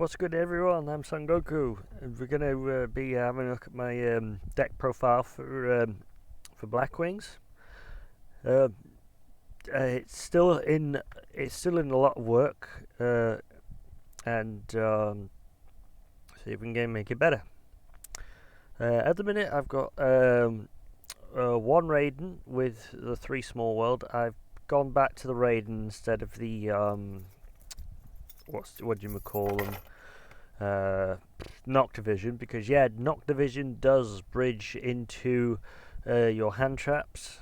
What's good, everyone? I'm Son Goku, and we're gonna be having a look at my deck profile for Blackwings. Uh, it's still in a lot of work, and see if we can make it better. At the minute, I've got one Raiden with the 3 small world. I've gone back to the Raiden instead of the what do you call them? Noctivision, because Noctivision does bridge into your hand traps,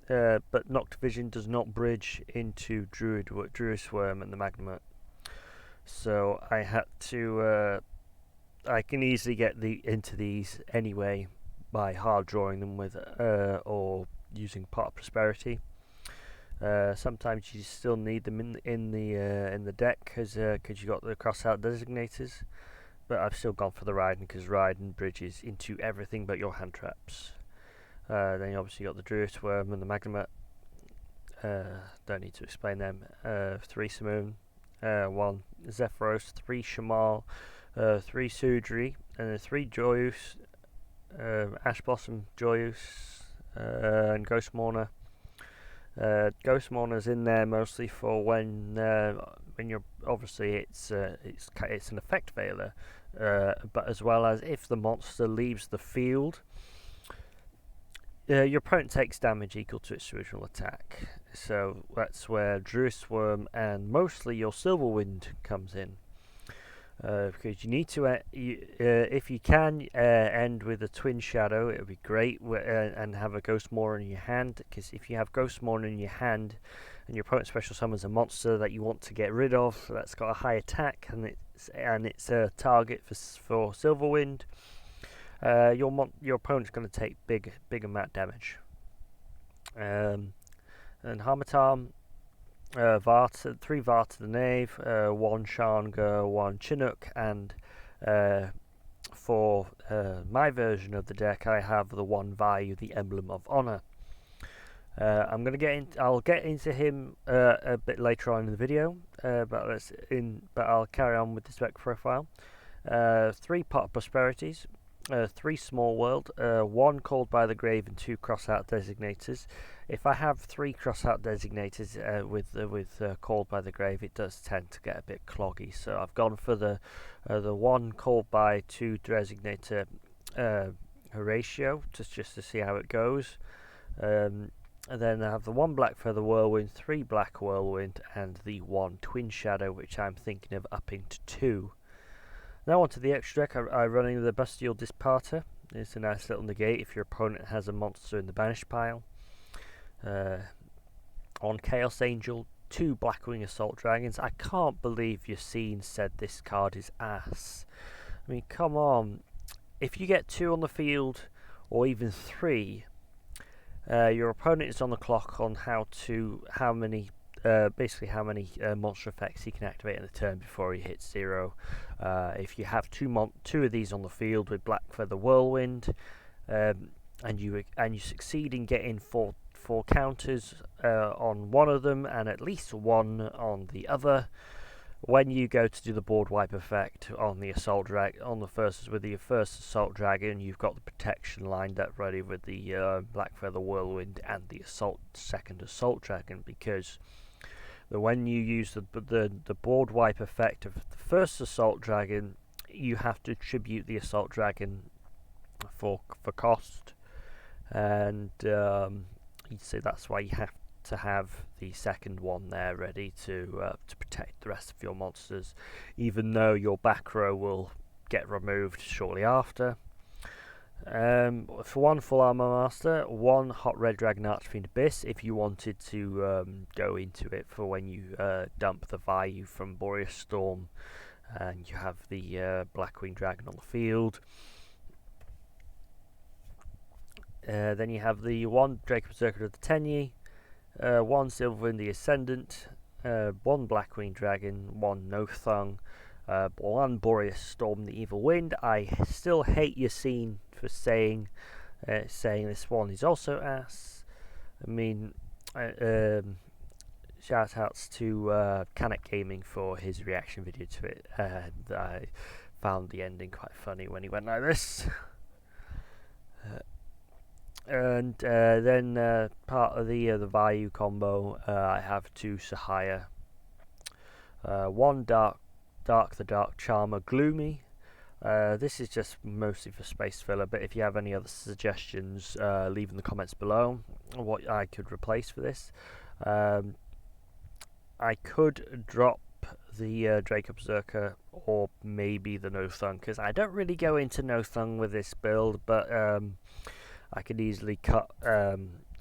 but Noctivision does not bridge into Druid Swarm and the Magnemite. So I had to. I can easily get into these anyway by hard drawing them with or using Pot of Prosperity. Sometimes you still need them in the deck because you got the crossout designators, but I've still gone for the Raiden because Raiden bridges into everything but your hand traps. Then you obviously got the Druid Worm and the Magnemite. Don't need to explain them. 3 Simoon, 1 Zephyros, 3 Shamal, 3 Sudri, and 3 Joyous, Ash Blossom, Joyous, and Ghost Mourner. Ghost Mourner's in there mostly for when you're obviously it's an effect veiler, but as well as if the monster leaves the field, your opponent takes damage equal to its original attack. So that's where Druid Swarm and mostly your Silverwind comes in. Because you need to, if you can, end with a Twin Shadow, it would be great, and have a Ghost Mourner in your hand. Because if you have Ghost Mourner in your hand, and your opponent special summons a monster that you want to get rid of, that's got a high attack, and it's a target for Silverwind, your opponent's going to take big amount of damage. And Harmatar. 3 Vart to the Knave, 1 Sharnger, 1 Chinook, and for my version of the deck, I have the 1 Vayu, the Emblem of Honor. I'll get into him a bit later on in the video, but I'll carry on with this deck profile. 3 Pot of Prosperities, 3 Small World, 1 Called by the Grave, and 2 Crossout Designators. If I have 3 Crossout Designators with Called by the Grave, it does tend to get a bit cloggy. So I've gone for the 1 Called by 2 Designator ratio, just to see how it goes. And then I have the 1 Black Feather Whirlwind, 3 Black Whirlwind, and the 1 Twin Shadow, which I'm thinking of upping to 2. Now onto the extra deck, I'm running the Bastille Disparter. It's a nice little negate if your opponent has a monster in the banish pile. On Chaos Angel, 2 Blackwing Assault Dragons. I can't believe Yassine said this card is ass. I mean, come on. If you get 2 on the field, or even 3, your opponent is on the clock on how many monster effects he can activate in the turn before he hits 0. If you have 2 of these on the field with Black Feather Whirlwind, and you succeed in getting 4 counters on one of them and at least 1 on the other, when you go to do the board wipe effect on the assault drag on the first assault dragon, you've got the protection lined up ready with the Black Feather Whirlwind and the second assault dragon, because when you use the board wipe effect of the first assault dragon, you have to tribute the assault dragon for cost, and you'd say that's why you have to have the second one there ready to protect the rest of your monsters, even though your back row will get removed shortly after. For 1 Full Armor Master, 1 Hot Red Dragon Archfiend Abyss, if you wanted to go into it for when you dump the Vayu from Boreas Storm and you have the Blackwing Dragon on the field. Then you have the 1 Draco Berserker of the Tenyi, 1 Silverwind the Ascendant, 1 Blackwing Dragon, 1 Nothung, 1 Boreas Storm the Evil Wind. I still hate Yassine for saying this one is also ass. I mean, shout outs to Canuck Gaming for his reaction video to it, and I found the ending quite funny when he went like this. And then part of the Vayu combo, I have 2 Sahaya, 1 Dark the Dark Charmer Gloomy. This is just mostly for space filler, but if you have any other suggestions, leave in the comments below what I could replace for this. I could drop the Draco Berserker or maybe the No Thung, because I don't really go into No Thung with this build, but I could easily cut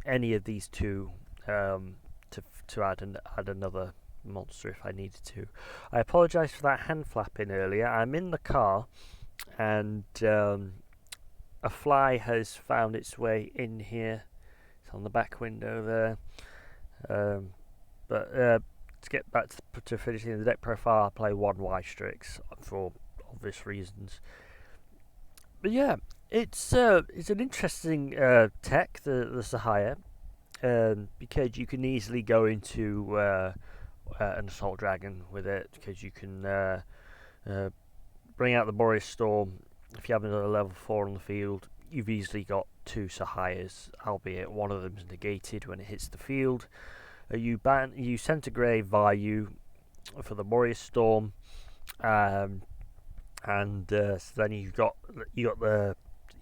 any of these 2 to add another monster if I needed to. I apologise for that hand flapping earlier. I'm in the car and a fly has found its way in here. It's on the back window there. But to get back to finishing the deck profile, I play 1 Y-Strix for obvious reasons. But yeah, it's an interesting tech, the Sahaya, because you can easily go into an Assault Dragon with it, because you can bring out the Boreas Storm. If you have another level 4 on the field, you've easily got 2 Sahayas, albeit one of them is negated when it hits the field. You Centigrade Vayu for the Boreas Storm, and so then you can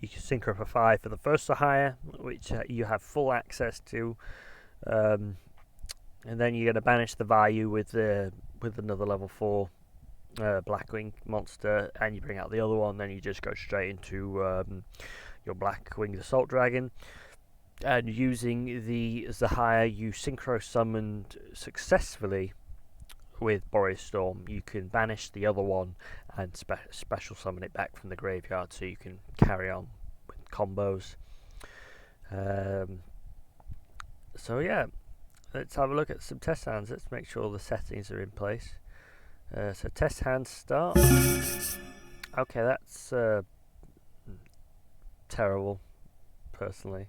synchro for 5 for the first Sahaya, which you have full access to, and then you're going to banish the Vayu with another level 4 Blackwing monster, and you bring out the other one. Then you just go straight into your Blackwing Assault Dragon. And using the Sahaya you synchro summoned successfully with Boreas Storm, you can banish the other one and special summon it back from the graveyard, so you can carry on with combos. So yeah, let's have a look at some test hands. Let's make sure the settings are in place. So test hands start. Okay, that's terrible, personally.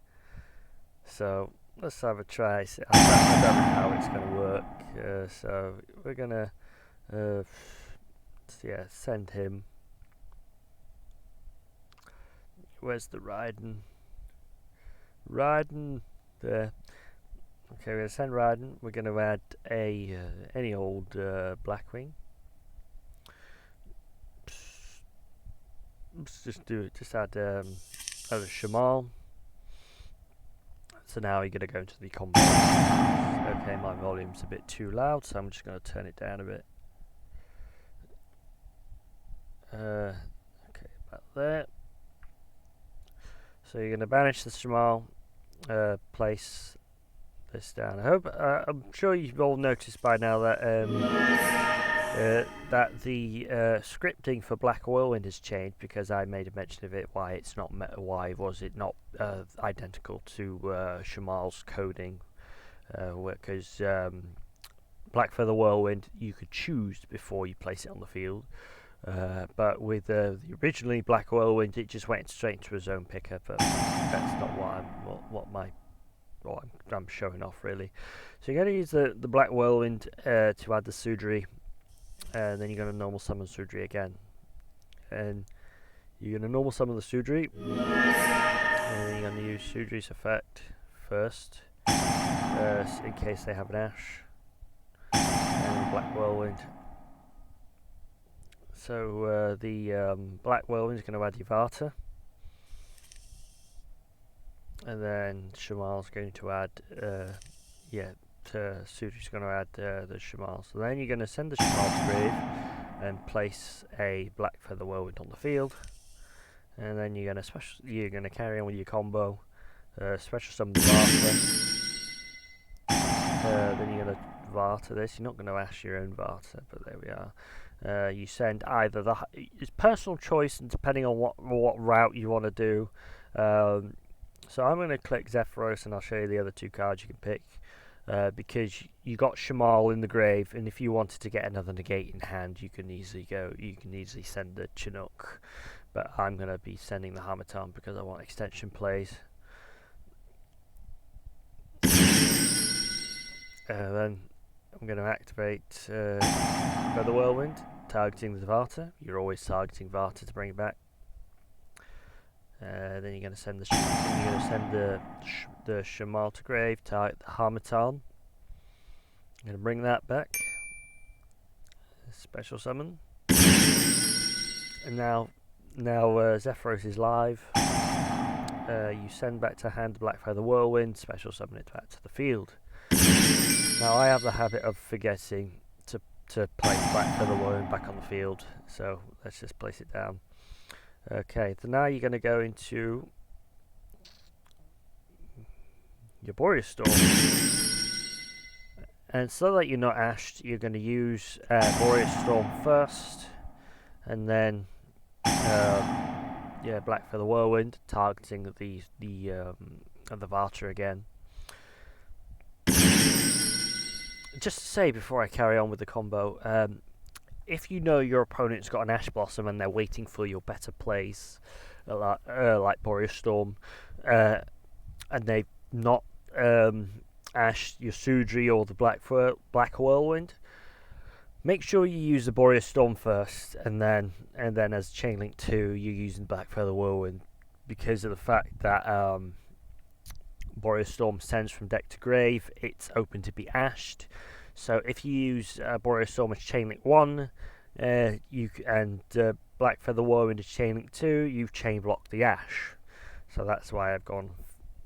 So let's have a try. I don't know how it's going to work. So we're going to send him. Where's the Raiden? Raiden there. Okay, we're going to send Raiden. We're going to add any old Blackwing. Let's just add a Shamal. So now you're going to go into the combo. Okay, my volume's a bit too loud, so I'm just going to turn it down a bit. Okay, about there. So you're going to banish the Shamal, place this down. I'm sure you've all noticed by now that that the scripting for Black Whirlwind has changed, because I made a mention of it. Why was it not identical to Shamal's coding? Because Black Feather Whirlwind you could choose before you place it on the field, but with the originally Black Whirlwind, it just went straight into his own picker. But that's not what I'm showing off, really. So you're going to use the Black Whirlwind to add the Sudri. And then you're going to normal summon Sudri again, and you're going to normal summon the Sudri, and then you're going to use Sudri's effect first, in case they have an Ash, and Black Whirlwind. So the Black Whirlwind is going to add Yvata, and then Shamal's going to add Sudri's going to add the Shamal. So then you're going to send the Shamal to grave and place a Black Feather Whirlwind on the field, and then you're going to carry on with your combo. Special summon the Vata. Then you're going to Vata this. You're not going to Ash your own Vata, but there we are. You send either it's personal choice, and depending on what route you want to do. So I'm going to click Zephyros, and I'll show you the other 2 cards you can pick. Because you got Shamal in the grave, and if you wanted to get another negate in hand, you can easily send the Chinook. But I'm going to be sending the Harmattan because I want extension plays. Then I'm going to activate Feather Whirlwind, targeting the Vata. You're always targeting Vata to bring it back. Then you're going to send the Shamal to grave, target the Harmattan. I'm going to bring that back. Special summon. And now Zephyros is live. You send back to hand Black Feather Whirlwind, special summon it back to the field. Now I have the habit of forgetting to place Black Feather Whirlwind back on the field, so let's just place it down. Okay, so now you're going to go into your Boreas Storm. And so that you're not ashed, you're going to use Boreas Storm first, and then Black Feather Whirlwind, targeting the Vata again. Just to say before I carry on with the combo, if you know your opponent's got an Ash Blossom and they're waiting for your better plays, like Boreas Storm, and they've not ashed your Sudri or the Black Whirlwind, make sure you use the Boreas Storm first, and then as Chain Link 2 you're using Black Feather Whirlwind, because of the fact that Boreas Storm sends from deck to grave, it's open to be ashed. So if you use Boreas Storm as Chain Link 1 Black Feather Whirlwind as Chain Link 2, you've chain blocked the ash. So that's why I've gone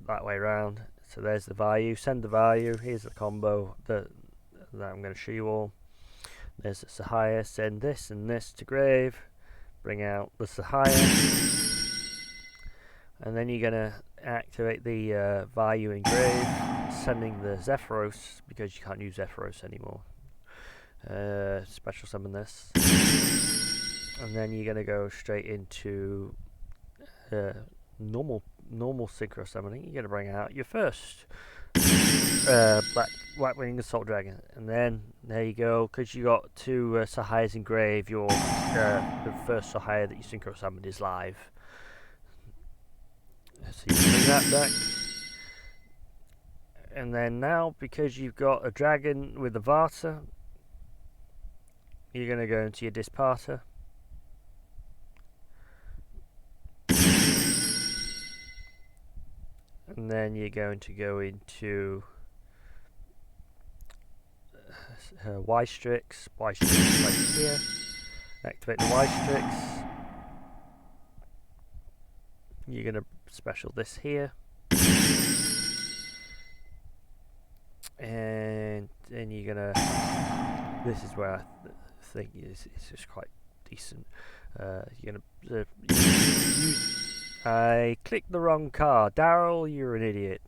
that way around. So there's the value, send the value, here's the combo that I'm going to show you all. There's the Sahaya, send this and this to grave, bring out the Sahaya, and then you're going to activate the value in grave, sending the Zephyros, because you can't use Zephyros anymore. Special summon this, and then you're going to go straight into normal synchro summoning. You're going to bring out your first Blackwing Assault Dragon, and then there you go, because you got two Sahayas in grave, your the first Sahaya that you synchro summoned is live. So you bring that back, and then now because you've got a dragon with the Vata, you're going to go into your Disparter. And then you're going to go into Y-Strix right here. Activate the Y-Strix. You're going to special this here. And then you're going to... This is where I think it's just quite decent. You're going to... I clicked the wrong card. Daryl, you're an idiot.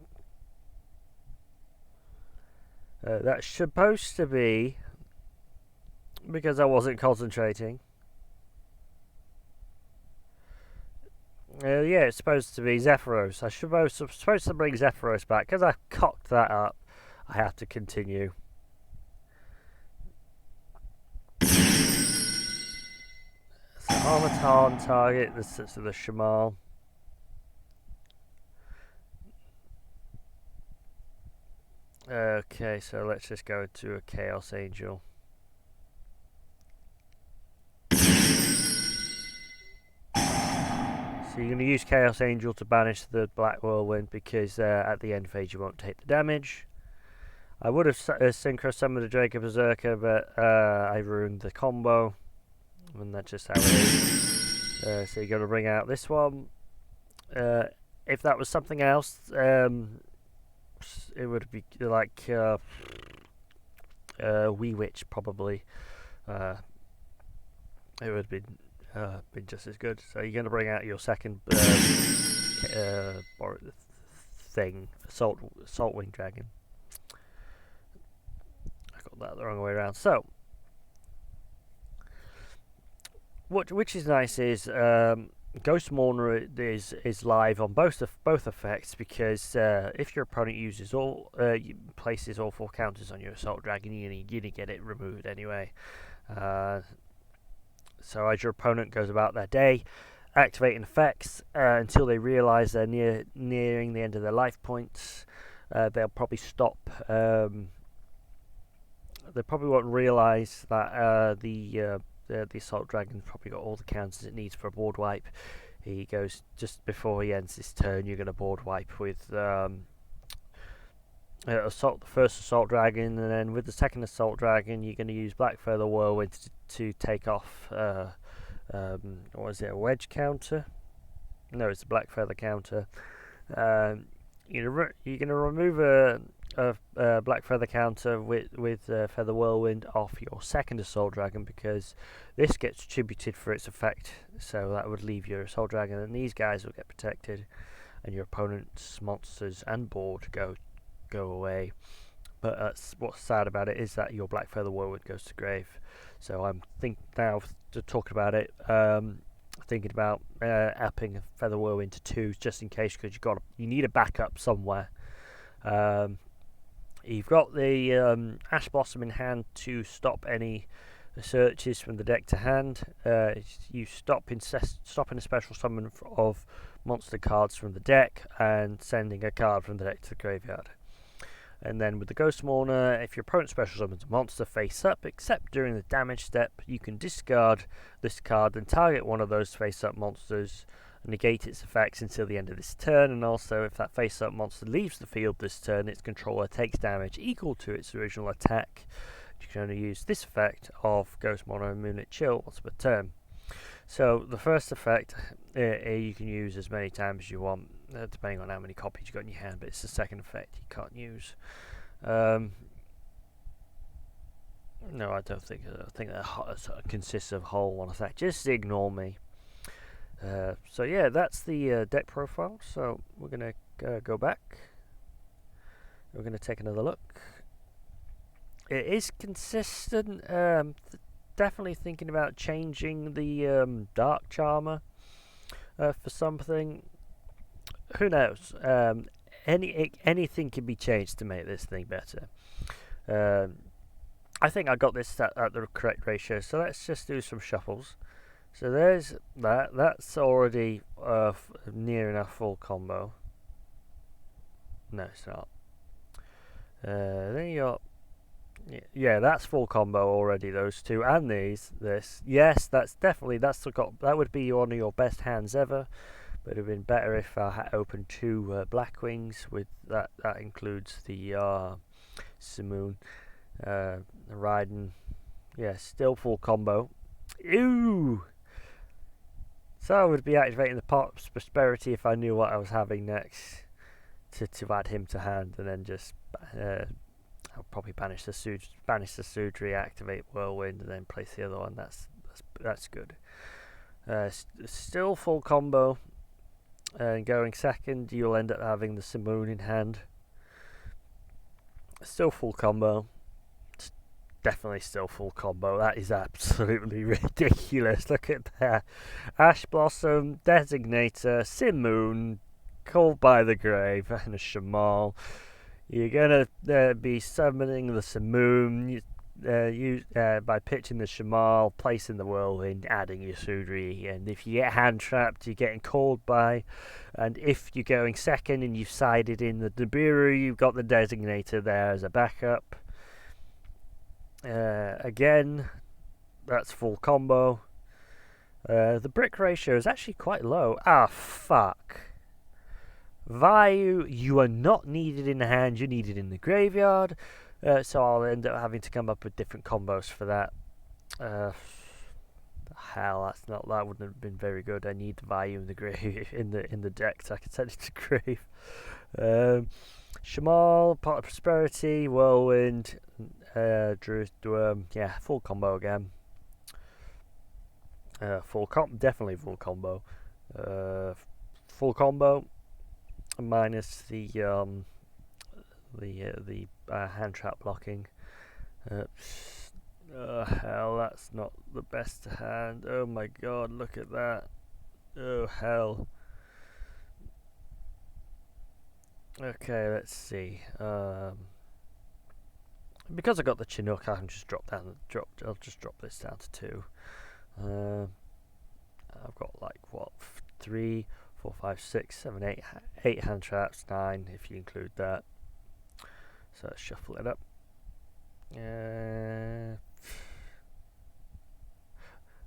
That's supposed to be because I wasn't concentrating. Yeah, it's supposed to be Zephyros. I'm supposed to bring Zephyros back. Because I cocked that up, I have to continue. So Harmattan target the Shamal. Okay, so let's just go to a Chaos Angel. So you're going to use Chaos Angel to banish the Black Whirlwind, because at the end phase you won't take the damage. I would have synchro summoned a Draco Berserker, but I ruined the combo, and that's just how it is. So you're going to bring out this one. If that was something else, it would be like Wee Witch probably. It would have been just as good. So you're going to bring out your second thing, Assault Wing Dragon. I got that the wrong way around. So, which is nice is Ghost Mourner is live on both effects, because if your opponent uses places all 4 counters on your Assault Dragon, you're gonna get it removed anyway. So as your opponent goes about their day, activating effects until they realise they're nearing the end of their life points, they'll probably stop they probably won't realise that the assault dragon's probably got all the counters it needs for a board wipe. He goes just before he ends his turn. You're going to board wipe with the first assault dragon, and then with the second assault dragon, you're going to use Black Feather Whirlwind to take off. What is it? A wedge counter? No, it's a Black Feather counter. You're going to remove a Black Feather counter with Feather Whirlwind off your second Assault Dragon, because this gets attributed for its effect, so that would leave your Assault Dragon, and these guys will get protected, and your opponent's monsters and board go away. But what's sad about it is that your Black Feather Whirlwind goes to grave. So I'm now to talk about it. Thinking about upping Feather Whirlwind to 2 just in case, because you need a backup somewhere. You've got the Ash Blossom in hand to stop any searches from the deck to hand. You stopping a special summon of monster cards from the deck and sending a card from the deck to the graveyard. And then with the Ghost Mourner, if your opponent special summons a monster face up, except during the damage step, you can discard this card and target one of those face up monsters and negate its effects until the end of this turn. And also, if that face up monster leaves the field this turn, its controller takes damage equal to its original attack. You can only use this effect of Ghost Mourner and Moonlit Chill once per turn. So the first effect you can use as many times as you want, depending on how many copies you got in your hand, but it's the second effect you can't use. No, I don't think. I think that consists of whole one effect. Just ignore me. So yeah, that's the deck profile. So we're gonna go back. We're gonna take another look. It is consistent. Definitely thinking about changing the Dark Charmer for something. Who knows? Anything can be changed to make this thing better. I think I got this at the correct ratio, so let's just do some shuffles. So there's that. That's already near enough full combo. No, it's not. Then you got... Yeah, that's full combo already, those two, and this. Yes, that would be one of your best hands ever. But it would have been better if I had opened 2 Blackwings with that. That includes the Simoon, Raiden. Yeah, still full combo. Ew! So I would be activating the Pop's Prosperity if I knew what I was having next to add him to hand, and then just I'll probably banish the Sudri, activate Whirlwind, and then place the other one. That's good. Still full combo. And going second, you'll end up having the Simoon in hand. Still full combo. Definitely still full combo. That is absolutely ridiculous. Look at that. Ash Blossom, Designator, Simoon, Called by the Grave, and a Shamal. You're going to be summoning the Simoon by pitching the Shamal, placing the Whirlwind, adding your Sudri, and if you get hand trapped, you're getting called by, and if you're going second and you've sided in the Nibiru, you've got the Designator there as a backup. Again, that's full combo. The brick ratio is actually quite low. Ah, fuck. Vayu, you are not needed in the hand, you're needed in the graveyard. So I'll end up having to come up with different combos for that. Hell, that wouldn't have been very good. I need the value in the grave in the deck so I can send it to grave. Shamal, Pot of Prosperity, Whirlwind, yeah, full combo again. Definitely full combo. Full combo minus the hand trap blocking. Hell, that's not the best hand. Oh my god, look at that. Oh hell. Okay, let's see. Because I got the Chinook, I can just I'll just drop this down to 2. I've got like what, 3, 4, 5, 6, 7, 8 hand traps, 9 if you include that. So let's shuffle it up.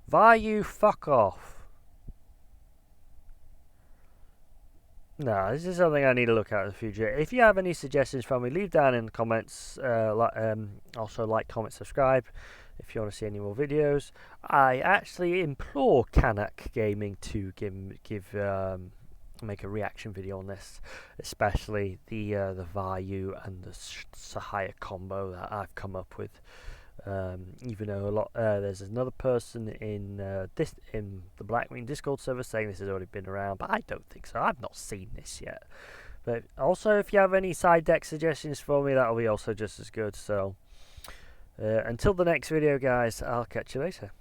Vayu, fuck off. No, this is something I need to look at in the future. If you have any suggestions for me, leave down in the comments. Also, like, comment, subscribe if you want to see any more videos. I actually implore Kanak Gaming to make a reaction video on this, especially the Vayu and the Sahaya combo that I've come up with. Even though there's another person in the Blackwing Discord server saying this has already been around, but I don't think so. I've not seen this yet. But also, if you have any side deck suggestions for me, that'll be also just as good. So until the next video, guys, I'll catch you later.